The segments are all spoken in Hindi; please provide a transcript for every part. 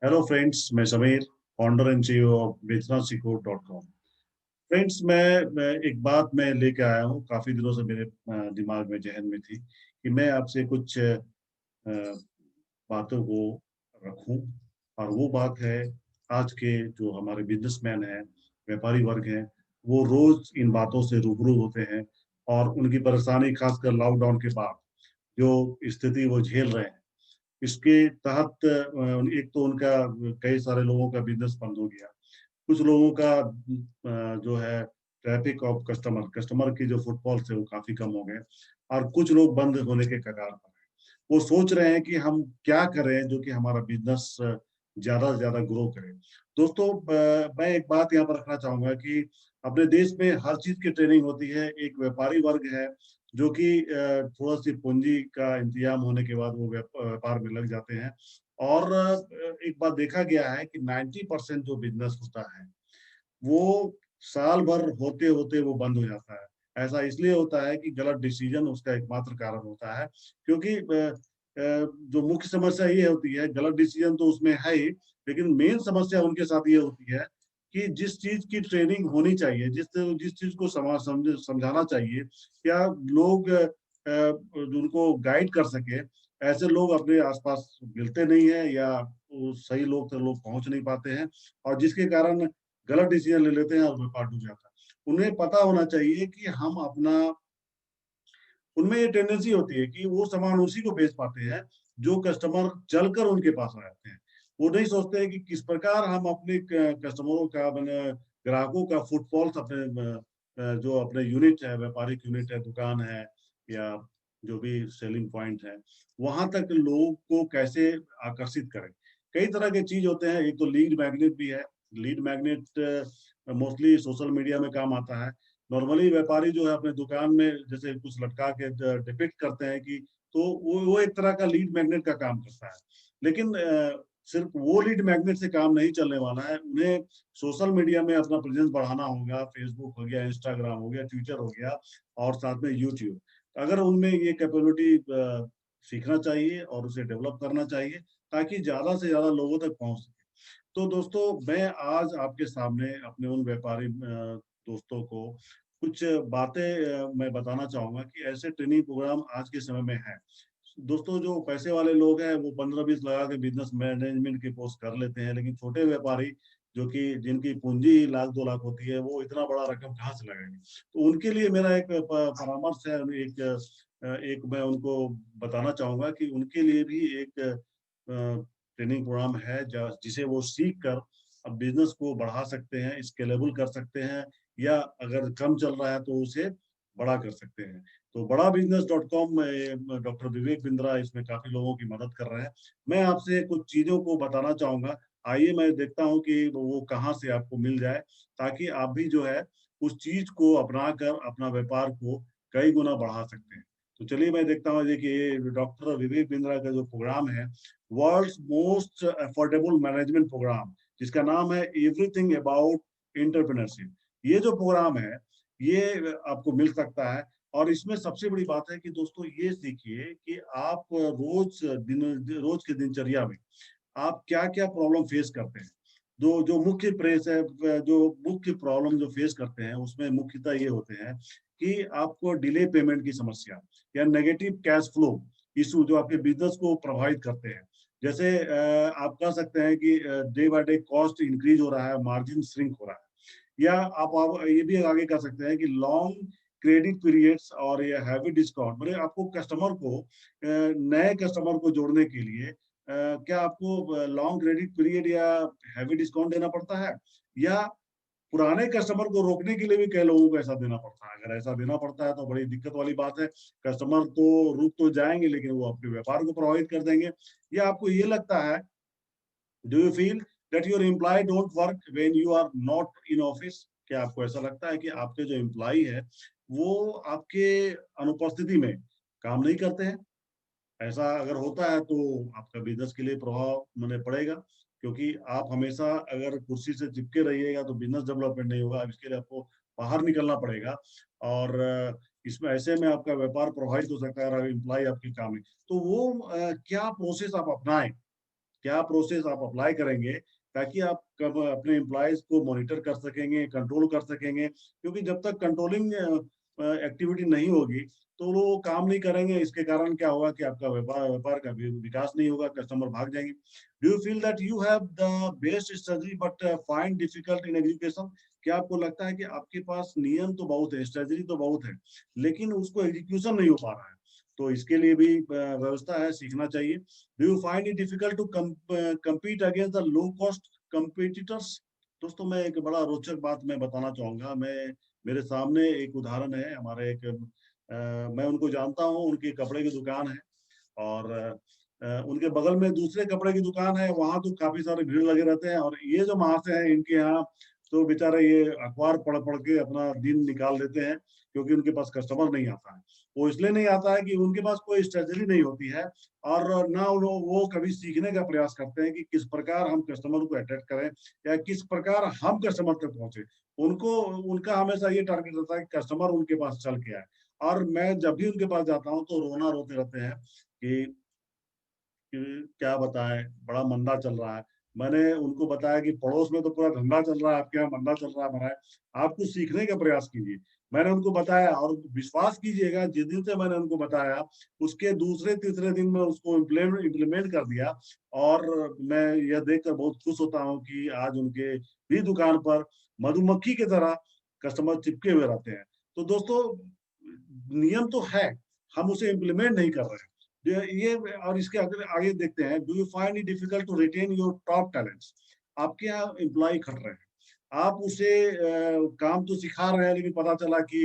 हेलो फ्रेंड्स, मैं Sameer, founder and CEO of बेचना सीखो .com। फ्रेंड्स, मैं एक बात मैं लेके आया हूँ, काफी दिनों से मेरे दिमाग में, जहन में थी कि मैं आपसे कुछ बातों को रखूं। और वो बात है, आज के जो हमारे बिजनेसमैन हैं, व्यापारी वर्ग हैं, वो रोज इन बातों से रूबरू होते हैं। और उनकी परेशानी, खासकर लॉकडाउन के बाद जो स्थिति वो झेल रहे हैं, इसके तहत एक तो उनका, कई सारे लोगों का बिजनेस बंद हो गया। कुछ लोगों का जो है ट्रैफिक ऑफ कस्टमर कस्टमर की जो फुटफॉल्स है वो काफी कम हो गए। और कुछ लोग बंद होने के कगार पर हैं। वो सोच रहे हैं कि हम क्या करें जो कि हमारा बिजनेस ज्यादा से ज्यादा ग्रो करे। दोस्तों, मैं एक बात यहाँ पर रखना चाहूंगा कि अपने देश में हर चीज की ट्रेनिंग होती है। एक व्यापारी वर्ग है जो कि थोड़ा सी पूंजी का इंतजाम होने के बाद वो व्यापार में लग जाते हैं। और एक बात देखा गया है कि 90% जो बिजनेस होता है वो साल भर होते होते वो बंद हो जाता है। ऐसा इसलिए होता है कि गलत डिसीजन उसका एकमात्र कारण होता है। क्योंकि जो मुख्य समस्या ये होती है, गलत डिसीजन तो उसमें है ही, लेकिन मेन समस्या उनके साथ ये होती है कि जिस चीज की ट्रेनिंग होनी चाहिए, जिस जिस चीज को समझाना चाहिए, क्या लोग उनको गाइड कर सके, ऐसे लोग अपने आसपास मिलते नहीं है, या वो सही लोग तक लोग पहुंच नहीं पाते हैं। और जिसके कारण गलत डिसीजन ले लेते हैं और व्यापार डूब जाता है। उन्हें पता होना चाहिए कि हम अपना, उनमें ये टेंडेंसी होती है कि वो सामान उसी को बेच पाते हैं जो कस्टमर चलकर उनके पास आ जाते हैं। वो नहीं सोचते हैं कि किस प्रकार हम अपने कस्टमरों का, मैंने ग्राहकों का फुटफॉल्स अपने जो अपने यूनिट है, व्यापारिक यूनिट है, दुकान है, या जो भी सेलिंग पॉइंट है, वहां तक लोगों को कैसे आकर्षित करें। कई तरह के चीज होते हैं। एक तो लीड मैग्नेट भी है। Lead magnet mostly social media में काम आता है। नॉर्मली व्यापारी जो है अपने दुकान में जैसे कुछ लटका के डिपिक्ट करते हैं कि, तो वो एक तरह का लीड मैग्नेट का काम करता है। लेकिन सिर्फ वो लीड मैग्नेट से काम नहीं चलने वाला है। उन्हें सोशल मीडिया में अपना प्रेजेंस बढ़ाना होगा। फेसबुक हो गया, इंस्टाग्राम हो गया, ट्विटर हो गया, और साथ में यूट्यूब। अगर उनमें ये कैपेबिलिटी सीखना चाहिए और उसे डेवलप करना चाहिए, ताकि ज्यादा से ज्यादा लोगों तक पहुंच सके। तो दोस्तों, मैं आज आपके सामने अपने उन व्यापारी दोस्तों को कुछ बातें मैं बताना चाहूंगा कि ऐसे ट्रेनिंग प्रोग्राम आज के समय में है। दोस्तों, जो पैसे वाले लोग हैं वो 15-20 लगा के बिजनेस मैनेजमेंट की पोस्ट कर लेते हैं, लेकिन छोटे व्यापारी जो कि जिनकी पूंजी 1 लाख 2 लाख होती है, वो इतना बड़ा रकम कहाँ से लगाएंगे। तो उनके लिए मेरा एक परामर्श है। एक मैं उनको बताना चाहूंगा कि उनके लिए भी एक ट्रेनिंग प्रोग्राम है जिसे वो सीख कर अब बिजनेस को बढ़ा सकते हैं, स्केलेबल कर सकते हैं, या अगर कम चल रहा है तो उसे बड़ा कर सकते हैं। तो बड़ा बिजनेस .com में डॉक्टर विवेक बिंद्रा इसमें काफी लोगों की मदद कर रहे हैं। मैं आपसे कुछ चीजों को बताना चाहूंगा। आइए मैं देखता हूँ कि वो कहाँ से आपको मिल जाए, ताकि आप भी जो है उस चीज को अपना कर अपना व्यापार को कई गुना बढ़ा सकते हैं। तो चलिए मैं देखता हूँ। देखिए, डॉक्टर विवेक बिंद्रा का जो प्रोग्राम है, world's most affordable management program, जिसका नाम है एवरीथिंग अबाउट एंटरप्रेन्योरशिप। ये जो प्रोग्राम है, ये आपको मिल सकता है। और इसमें सबसे बड़ी बात है कि दोस्तों, ये सीखिए कि आप रोज के दिनचर्या में आप क्या क्या प्रॉब्लम फेस करते हैं। जो मुख्य प्रेस है, जो मुख्य प्रॉब्लम जो फेस करते हैं, उसमें मुख्यतः ये होते हैं कि आपको डिले पेमेंट की समस्या, या नेगेटिव कैश फ्लो इशू, जो आपके बिजनेस को प्रभावित करते हैं। जैसे आप कह सकते हैं कि day by day cost increase हो रहा है, मार्जिन श्रिंक हो रहा है। या आप ये भी आगे कर सकते हैं कि लॉन्ग क्रेडिट पीरियड्स और ये हैवी डिस्काउंट, मतलब आपको कस्टमर को, नए कस्टमर को जोड़ने के लिए क्या आपको लॉन्ग क्रेडिट पीरियड या हैवी डिस्काउंट देना पड़ता है, या पुराने कस्टमर को रोकने के लिए भी कई लोगों को ऐसा देना पड़ता है। अगर ऐसा देना पड़ता है तो बड़ी दिक्कत वाली बात है। कस्टमर तो रुक तो जाएंगे, लेकिन वो आपके व्यापार को प्रभावित कर देंगे। या आपको ये लगता है, do you feel that your employee don't work when you are not in office? क्या आपको ऐसा लगता है कि आपके जो एम्प्लॉय है वो आपके अनुपस्थिति में काम नहीं करते हैं? ऐसा अगर होता है तो आपका बिजनेस के लिए प्रभाव मैंने पड़ेगा। क्योंकि आप हमेशा अगर कुर्सी से चिपके रहिएगा तो बिजनेस डेवलपमेंट नहीं होगा। इसके लिए आपको बाहर निकलना पड़ेगा। और इसमें ऐसे में आपका व्यापार प्रभावित हो सकता है अगर एम्प्लॉय आपकी काम है। तो वो क्या प्रोसेस आप अपनाएं क्या प्रोसेस आप अप्लाई करेंगे ताकि आप कब अपने एम्प्लॉयज को मॉनिटर कर सकेंगे, कंट्रोल कर सकेंगे, क्योंकि जब तक कंट्रोलिंग एक्टिविटी नहीं होगी तो वो काम नहीं करेंगे। इसके कारण क्या होगा कि आपका व्यापार व्यापार का भी विकास नहीं होगा, कस्टमर भाग जाएंगे। Do you feel that you have the best strategy but find difficult in execution? क्या आपको लगता है कि आपके पास नियम तो बहुत है, स्ट्रेटजी तो बहुत है, लेकिन उसको एग्जीक्यूशन नहीं हो पा रहा है? तो इसके लिए भी व्यवस्था है, सीखना चाहिए। Do you find it difficult to compete against the low cost competitors? दोस्तों, मैं एक बड़ा रोचक बात मैं बताना चाहूंगा। मेरे सामने एक उदाहरण है। हमारे एक मैं उनको जानता हूँ, उनकी कपड़े की दुकान है, और उनके बगल में दूसरे कपड़े की दुकान है। वहां तो काफी सारे भीड़ लगे रहते हैं, और ये जो महाशय हैं इनके यहाँ तो बेचारे ये अखबार पढ़ पढ़ के अपना दिन निकाल देते हैं, क्योंकि उनके पास कस्टमर नहीं आता है। वो इसलिए नहीं आता है कि उनके पास कोई स्ट्रेटजी नहीं होती है, और ना वो कभी सीखने का प्रयास करते हैं कि किस प्रकार हम कस्टमर को अट्रैक्ट करें, या किस प्रकार हम कस्टमर तक पहुंचे। उनको उनका हमेशा ये टारगेट रहता है कि कस्टमर उनके पास चल के आए। और मैं जब भी उनके पास जाता हूँ तो रोना रोते रहते हैं कि क्या बताएं, बड़ा मंदा चल रहा है। मैंने उनको बताया कि पड़ोस में तो पूरा धंधा चल रहा है, आपके यहाँ मंदा चल रहा है, हमारा है। आप कुछ सीखने का प्रयास कीजिए। मैंने उनको बताया, और विश्वास कीजिएगा, जिस दिन से मैंने उनको बताया उसके दूसरे तीसरे दिन में उसको इम्प्लीमेंट कर दिया। और मैं यह देखकर बहुत खुश होता हूँ कि आज उनके भी दुकान पर मधुमक्खी की तरह कस्टमर चिपके हुए रहते हैं। तो दोस्तों, नियम तो है, हम उसे इम्प्लीमेंट नहीं कर रहे हैं। ये और इसके आगे आगे देखते हैं। Do you find it difficult to retain your top talents? आपके यहाँ एम्प्लॉय खट रहे हैं, आप उसे काम तो सिखा रहे हैं, लेकिन पता चला कि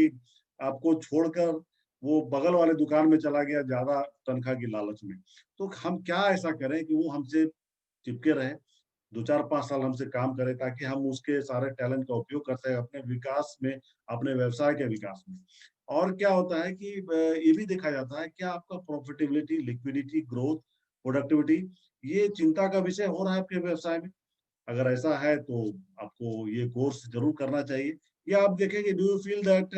आपको छोड़कर वो बगल वाले दुकान में चला गया ज्यादा तनख्वाह की लालच में। तो हम क्या ऐसा करें कि वो हमसे चिपके रहे, 2 4 5 साल हमसे काम करे, ताकि हम उसके सारे टैलेंट का उपयोग कर सकें अपने विकास में, अपने व्यवसाय के विकास में। और क्या होता है कि ये भी देखा जाता है क्या आपका प्रॉफिटेबिलिटी, लिक्विडिटी, ग्रोथ, प्रोडक्टिविटी ये चिंता का विषय हो रहा है आपके व्यवसाय में? अगर ऐसा है तो आपको ये कोर्स जरूर करना चाहिए। या आप देखेंगे, do you feel that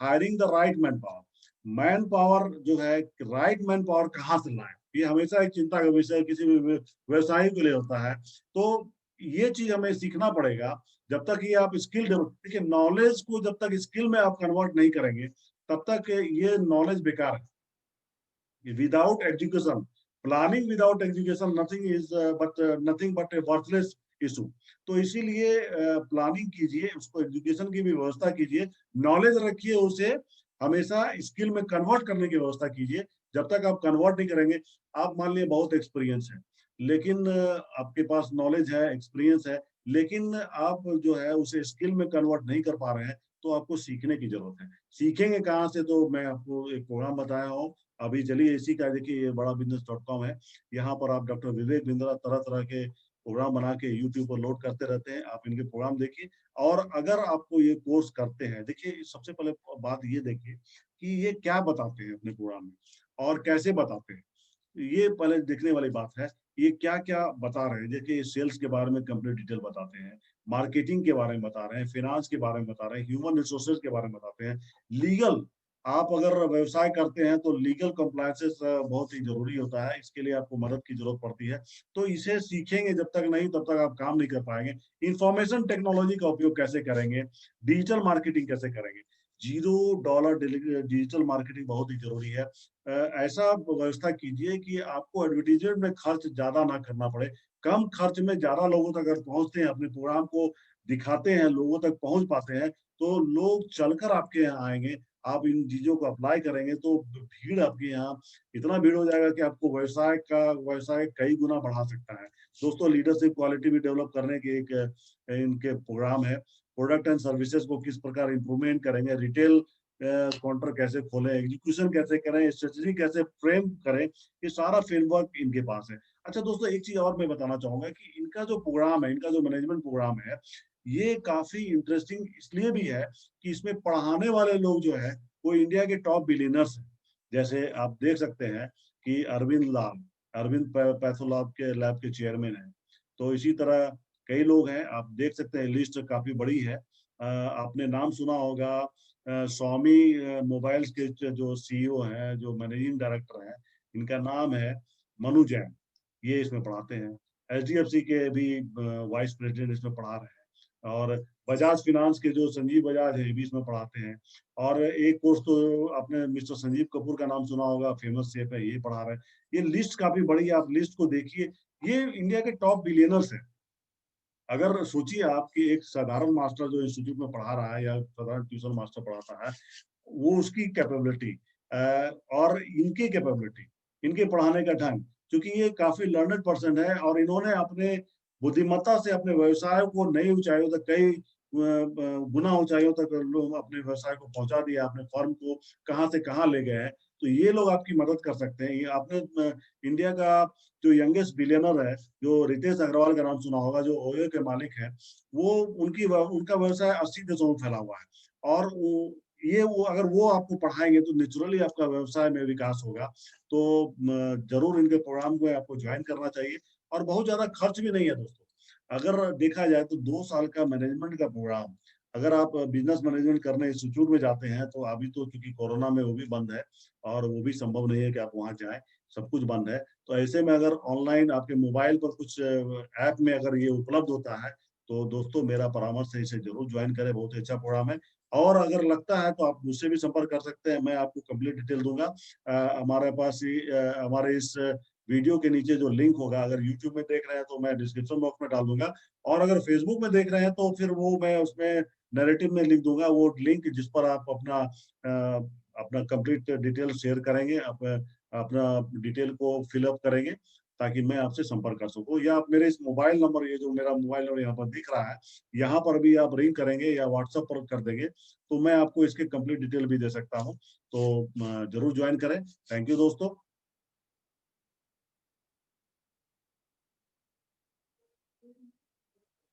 hiring the right man power, man power जो है, राइट मैन पावर कहाँ से लाए, ये हमेशा एक चिंता का विषय किसी भी व्यवसायी के लिए होता है। तो ये चीज हमें सीखना पड़ेगा। जब तक ये आप स्किल डेवलप, देखिए, नॉलेज को जब तक स्किल में आप कन्वर्ट नहीं करेंगे तब तक ये नॉलेज बेकार है। Without education, planning without education, nothing is but nothing but A worthless issue. तो इसीलिए प्लानिंग कीजिए, उसको एजुकेशन की भी व्यवस्था कीजिए, नॉलेज रखिए, उसे हमेशा स्किल में कन्वर्ट करने की व्यवस्था कीजिए। जब तक आप कन्वर्ट नहीं करेंगे, आप मान लिए बहुत एक्सपीरियंस है, लेकिन आपके पास नॉलेज है, एक्सपीरियंस है, लेकिन आप जो है उसे स्किल में कन्वर्ट नहीं कर पा रहे हैं, तो आपको सीखने की जरूरत है। सीखेंगे कहाँ से? तो मैं आपको एक प्रोग्राम बताया हूँ अभी, चलिए इसी का, देखिए ये बड़ा बिजनेस.com है। यहाँ पर आप डॉक्टर विवेक बिंद्रा तरह तरह के प्रोग्राम बना के यूट्यूब पर लोड करते रहते हैं, आप इनके प्रोग्राम देखिए। और अगर आपको ये कोर्स करते हैं, देखिए सबसे पहले बात ये देखिए कि ये क्या बताते हैं अपने प्रोग्राम में और कैसे बताते हैं, ये पहले देखने वाली बात है। ये क्या क्या बता रहे हैं? देखिए, सेल्स के बारे में कंप्लीट डिटेल बताते हैं, मार्केटिंग के बारे में बता रहे हैं, फाइनेंस के बारे में बता रहे हैं, ह्यूमन रिसोर्सेज के बारे में बताते हैं, लीगल, आप अगर व्यवसाय करते हैं तो लीगल कंप्लायंसेस बहुत ही जरूरी होता है, इसके लिए आपको मदद की जरूरत पड़ती है। तो इसे सीखेंगे जब तक नहीं, तब तक आप काम नहीं कर पाएंगे। इंफॉर्मेशन टेक्नोलॉजी का उपयोग कैसे करेंगे, डिजिटल मार्केटिंग कैसे करेंगे, $0 डिजिटल मार्केटिंग बहुत ही जरूरी है। ऐसा व्यवस्था कीजिए कि आपको एडवर्टीजमेंट में खर्च ज्यादा ना करना पड़े, कम खर्च में ज्यादा लोगों तक अगर पहुंचते हैं, अपने प्रोग्राम को दिखाते हैं, लोगों तक पहुंच पाते हैं, तो लोग चलकर आपके यहाँ आएंगे। आप इन चीजों को अप्लाई करेंगे तो भीड़ आपके यहाँ, इतना भीड़ हो जाएगा कि आपको व्यवसाय कई गुना बढ़ा सकता है। दोस्तों, लीडरशिप क्वालिटी भी डेवलप करने के एक इनके प्रोग्राम है। प्रोडक्ट एंड सर्विसेज को किस प्रकार इंप्रूवमेंट करेंगे, रिटेल काउंटर कैसे खोलें, एग्जीक्यूशन कैसे करें, स्ट्रेटेजी कैसे फ्रेम करें, ये सारा फ्रेमवर्क इनके पास है। अच्छा दोस्तों, एक चीज और मैं बताना चाहूंगा कि इनका जो प्रोग्राम है, इनका जो मैनेजमेंट प्रोग्राम है, ये काफी इंटरेस्टिंग इसलिए भी है कि इसमें पढ़ाने वाले लोग जो है वो इंडिया के टॉप बिलियनर्स हैं। जैसे आप देख सकते हैं कि अरविंद पैथोलैब के लैब के चेयरमैन हैं। तो इसी तरह कई लोग हैं, आप देख सकते हैं, लिस्ट काफी बड़ी है। आपने नाम सुना होगा, स्वामी मोबाइल्स के जो सीईओ हैं, जो मैनेजिंग डायरेक्टर हैं, इनका नाम है मनु जैन, ये इसमें पढ़ाते हैं। HDFC के भी वाइस प्रेसिडेंट इसमें पढ़ा रहे हैं, और बजाज फिनांस के जो संजीव बजाज है, ये भी इसमें पढ़ाते हैं। और एक कोर्स तो आपने मिस्टर संजीव कपूर का नाम सुना होगा, फेमस शेफ है, ये पढ़ा रहे हैं। ये लिस्ट काफी बड़ी है, आप लिस्ट को देखिए। ये इंडिया के टॉप बिलियनर्स हैं। अगर सोचिए आप कि एक साधारण मास्टर जो इंस्टीट्यूट में पढ़ा रहा है, या साधारण ट्यूशन मास्टर पढ़ाता है, वो उसकी कैपेबिलिटी और इनकी कैपेबिलिटी, इनके पढ़ाने का ढंग, क्योंकि ये काफी लर्नेड पर्सन है, और इन्होंने अपने बुद्धिमत्ता से अपने व्यवसाय को नई ऊंचाइयों तक, कई गुना ऊंचाइयों तक लोग अपने व्यवसाय को पहुंचा दिया, अपने फर्म को कहाँ से कहाँ ले गए हैं। तो ये लोग आपकी मदद कर सकते हैं। ये आपने इंडिया का जो यंगेस्ट बिलियनर है, जो रितेश अग्रवाल का नाम सुना होगा, जो ओयो के मालिक हैं, वो उनका व्यवसाय 80 देशों में फैला हुआ है। और वो अगर वो आपको पढ़ाएंगे तो नेचुरली आपका व्यवसाय में विकास होगा। तो जरूर इनके प्रोग्राम को आपको ज्वाइन करना चाहिए। और बहुत ज्यादा खर्च भी नहीं है दोस्तों। अगर देखा जाए तो 2 साल का मैनेजमेंट का प्रोग्राम, अगर आप बिजनेस मैनेजमेंट करने इंस्टीट्यूट में जाते हैं, तो अभी तो क्योंकि कोरोना में वो भी बंद है, और वो भी संभव नहीं है कि आप वहां जाएं, सब कुछ बंद है। तो ऐसे में अगर ऑनलाइन आपके मोबाइल पर कुछ ऐप में अगर ये उपलब्ध होता है, तो दोस्तों मेरा परामर्श है, इसे जरूर ज्वाइन करें, बहुत ही अच्छा प्रोग्राम है। और अगर लगता है तो आप मुझसे भी संपर्क कर सकते हैं, मैं आपको कंप्लीट डिटेल दूंगा। हमारे पास हमारे इस वीडियो के नीचे जो लिंक होगा, अगर यूट्यूब में देख रहे हैं तो मैं डिस्क्रिप्शन बॉक्स में डाल दूंगा, और अगर फेसबुक में देख रहे हैं तो फिर वो मैं उसमें नैरेटिव में लिख दूंगा, वो लिंक जिस पर आप अपना कंप्लीट डिटेल शेयर करेंगे, अपना डिटेल को फिलअप करेंगे, ताकि मैं आपसे संपर्क कर सकूं। या आप मेरे इस मोबाइल नंबर, ये जो मेरा मोबाइल नंबर यहाँ पर दिख रहा है, यहाँ पर भी आप रिंग करेंगे या व्हाट्सएप पर कर देंगे, तो मैं आपको इसके कंप्लीट डिटेल भी दे सकता हूँ। तो जरूर ज्वाइन करें। थैंक यू दोस्तों।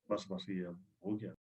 बस बस ये हो गया।